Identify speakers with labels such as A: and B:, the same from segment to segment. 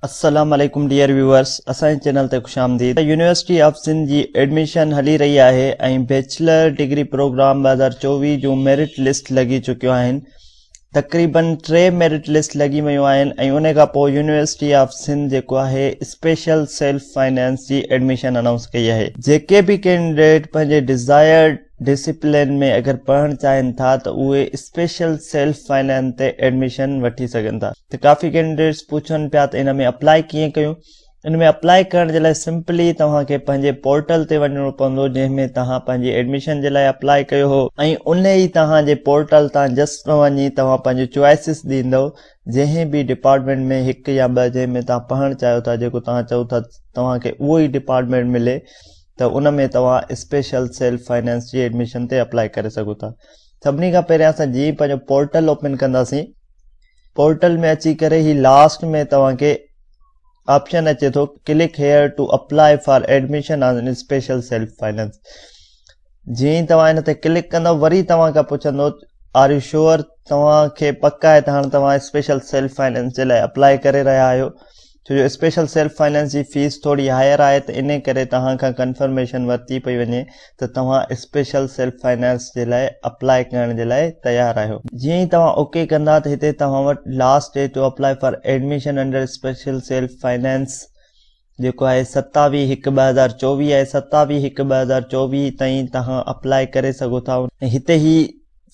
A: अस्सलाम वालेकुम dear viewers, असांजे चैनल ते खुशामदीद। यूनिवर्सिटी ऑफ सिंध जी एडमिशन हली रही आहे ऐं बैचलर डिग्री प्रोग्राम 2024 जो मेरिट लिस्ट लगी चुकियो आहिनि। तक़रीबन 3 मेरिट लिस्ट लगी वयूं आहिनि ऐं उन खां पोइ यूनिवर्सिटी ऑफ सिंध जेको आहे स्पेशल सेल्फ फाइनेंस जी एडमिशन अनाउंस कई आहे। जेके भी कैंडिडेट पंहिंजे डिज़ायर्ड डिसिप्लिन में अगर पढ़ण चाहिनि था तो उहे स्पेशल सेल्फ फाइनेंस ते एडमिशन वठी सघनि था। तो काफ़ी कैंडिडेट्स पुछनि पिया त इन में अप्लाई कीअं कयूं। इन में अप्लाई करण जे लाइ सिंपली तव्हांखे पंहिंजे पोर्टल ते वञिणो पवंदो, जंहिंमें तव्हां पंहिंजी एडमिशन जे लाइ अप्लाई कयो हो ऐं उन ई तव्हांजे पोर्टल तां जस्ट वञी तव्हां पंहिंजो चॉइसिस ॾींदव, जंहिं बि डिपार्टमेंट में हिकु या ॿ जंहिंमें तव्हां पढ़णु चाहियो था, जेको तव्हां चओ था तव्हांखे उहो ई डिपार्टमेंट मिले, तो उन में तव्हां स्पेशल सेल्फ फाइनेंस जी एडमिशन ते अप्लाई करे सघो था। सभिनी खां पहिरियां असां जीअं पंहिंजो पोर्टल ओपन कंदासीं, पोर्टल में अची करे ही लास्ट में तव्हांखे ऑप्शन अचे थो click here two apply for admission on special self finance. जीअं तव्हां इन ते क्लिक कंदव वरी तव्हां खां पुछंदो आर यू श्योर, तव्हांखे पक आहे त हाणे तव्हां स्पेशल सेल्फ फाइनेंस जे लाइ अप्लाई करे रहिया आहियो। छो जो स्पेशल सेल्फ फाइनेंस जी फीस थोड़ी हायर आहे, तो इन करे तव्हां खां कंफर्मेशन वरिती पई वञे त तव्हां स्पेशल सेल्फ फाइनेंस जे लाइ अप्लाई करण जे लाइ तयार आहियो। जीअं ई तव्हां ओके कंदा त हिते तव्हां वटि last date to apply for admission under special self finance जेको आहे 27/1/2024 आहे। 27/1/2024 ताईं तव्हां अप्लाई करे सघो था। हिते ही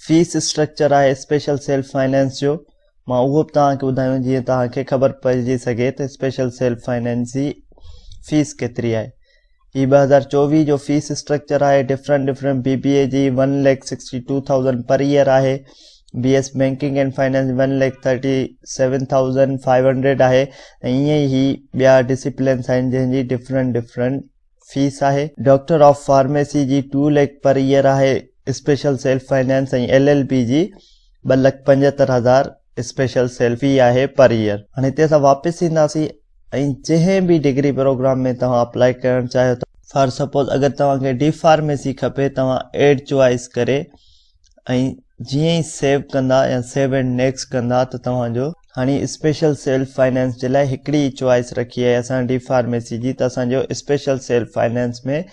A: फीस स्ट्रक्चर आहे स्पेशल सेल्फ फाइनेंस जो, मां उहो बि तव्हांखे ॿुधायूं जीअं तव्हांखे ख़बर पइजी सघे त स्पेशल सेल्फ फाइनेंस जी फीस केतिरी आहे। ही 2024 जो फीस स्ट्रक्चर आहे। डिफरेंट BBA जी 1,62,000 पर ईयर आहे। BS बैंकिंग एंड फाइनेंस 1,37,500 आहे। ऐं ईअं ई ॿिया डिसिप्लिन्स आहिनि जंहिंजी डिफरेंट फीस आहे। डॉक्टर ऑफ फार्मेसी जी 2 लाख पर ईयर आहे स्पेशल सेल्फ फाइनेंस, ऐं LLB जी 2,75,000 स्पेशल सेल्फ फी आहे पर ईयर। हाणे हिते असां वापसि ईंदासीं ऐं जंहिं बि डिग्री प्रोग्राम में तव्हां अप्लाई करणु चाहियो था, फॉर सपोज अगरि तव्हांखे डी फार्मेसी खपे, तव्हां एड चॉइस करे ऐं जीअं ई सेव कंदा या सेव एंड नेक्स्ट कंदा त तव्हांजो हाणे स्पेशल सेल्फ फाइनेंस जे लाइ हिकिड़ी चॉइस रखी आहे असां डी फार्मेसी जी, त असांजो स्पेशल सेल्फ फाइनेंस में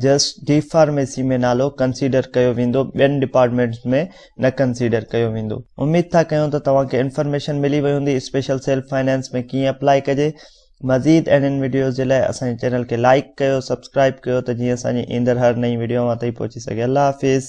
A: जस्ट डी फार्मेसी में नालो कंसीडर कयो वेंदो, ॿियनि डिपार्टमेंट्स में न कंसीडर कयो वेंदो। उम्मीद था कयूं त तव्हांखे इन्फॉर्मेशन मिली वई हूंदी स्पेशल सेल्फ फाइनेंस में कीअं अप्लाई कजे। मज़ीद अहिड़नि वीडियोज़ जे लाइ असांजे चैनल खे लाइक कयो, सब्सक्राइब कयो, त जीअं असांजी ईंदड़ हर नई वीडियो मां ताईं पहुची सघे। अल्लाह हाफ़िज़।